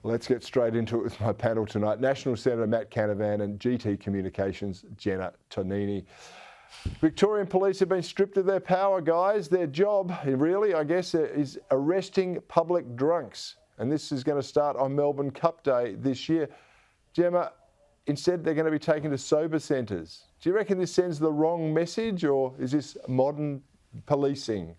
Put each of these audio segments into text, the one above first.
Let's get straight into it with my panel tonight. National Senator Matt Canavan and GT Communications Gemma Tognini. Victorian police have been stripped of their power, guys. Their job, really, I guess, is arresting public drunks. And this is going to start on Melbourne Cup Day this year. Gemma, instead they're going to be taken to sober centres. Do you reckon this sends the wrong message, or is this modern policing?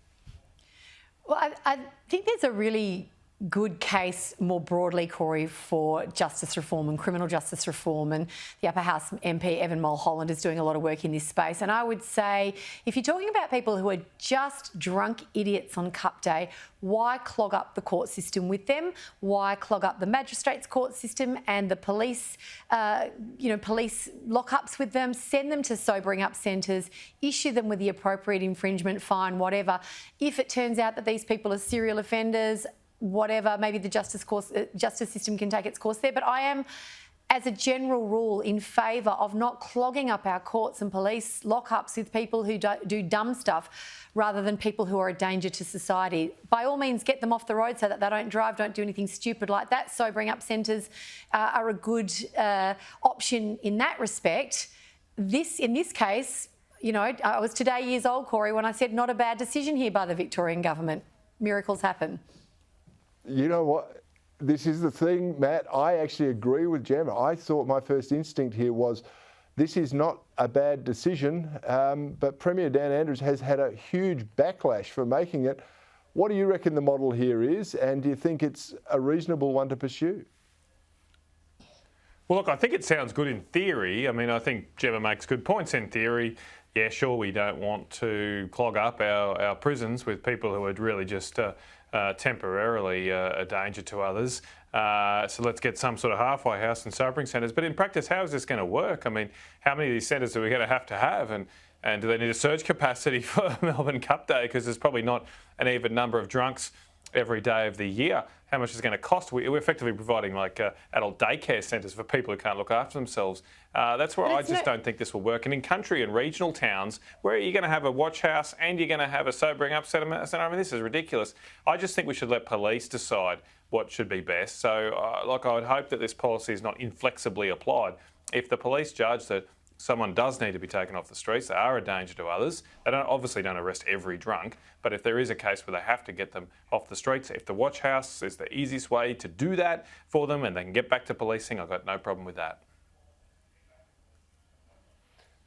Well, I think there's a really good case more broadly, Cory, for justice reform and criminal justice reform, and the Upper House MP Evan Mulholland is doing a lot of work in this space. And I would say, if you're talking about people who are just drunk idiots on Cup Day, why clog up the court system with them? Why clog up the magistrates' court system and the police, police lockups with them? Send them to sobering up centres, issue them with the appropriate infringement fine, whatever. If it turns out that these people are serial offenders, whatever, maybe the justice system can take its course there. But I am, as a general rule, in favour of not clogging up our courts and police lockups with people who do dumb stuff rather than people who are a danger to society. By all means, get them off the road so that they don't drive, don't do anything stupid like that. Sobering up centres are a good option in that respect. In this case, you know, I was today years old, Cory, when I said not a bad decision here by the Victorian government. Miracles happen. You know what? This is the thing, Matt. I actually agree with Gemma. I thought my first instinct here was this is not a bad decision, but Premier Dan Andrews has had a huge backlash for making it. What do you reckon the model here is, and do you think it's a reasonable one to pursue? Well, look, I think it sounds good in theory. I mean, I think Gemma makes good points in theory. Yeah, sure, we don't want to clog up our prisons with people who are really just temporarily a danger to others. So let's get some sort of halfway house and sobering centres. But in practice, how is this going to work? I mean, how many of these centres are we going to have? And do they need a surge capacity for Melbourne Cup Day? Because there's probably not an even number of drunks every day of the year. How much is it going to cost? We're effectively providing like adult daycare centres for people who can't look after themselves. That's where I just don't think this will work. And in country and regional towns, where you're going to have a watch house and you're going to have a sobering up centre, I mean, this is ridiculous. I just think we should let police decide what should be best. So, I would hope that this policy is not inflexibly applied. If the police judge that someone does need to be taken off the streets, they are a danger to others, they obviously don't arrest every drunk, but if there is a case where they have to get them off the streets, if the watch house is the easiest way to do that for them and they can get back to policing, I've got no problem with that.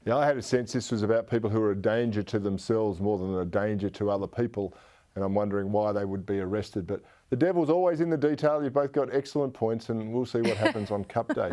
Yeah, I had a sense this was about people who are a danger to themselves more than a danger to other people, and I'm wondering why they would be arrested. But the devil's always in the detail. You've both got excellent points, and we'll see what happens on Cup Day.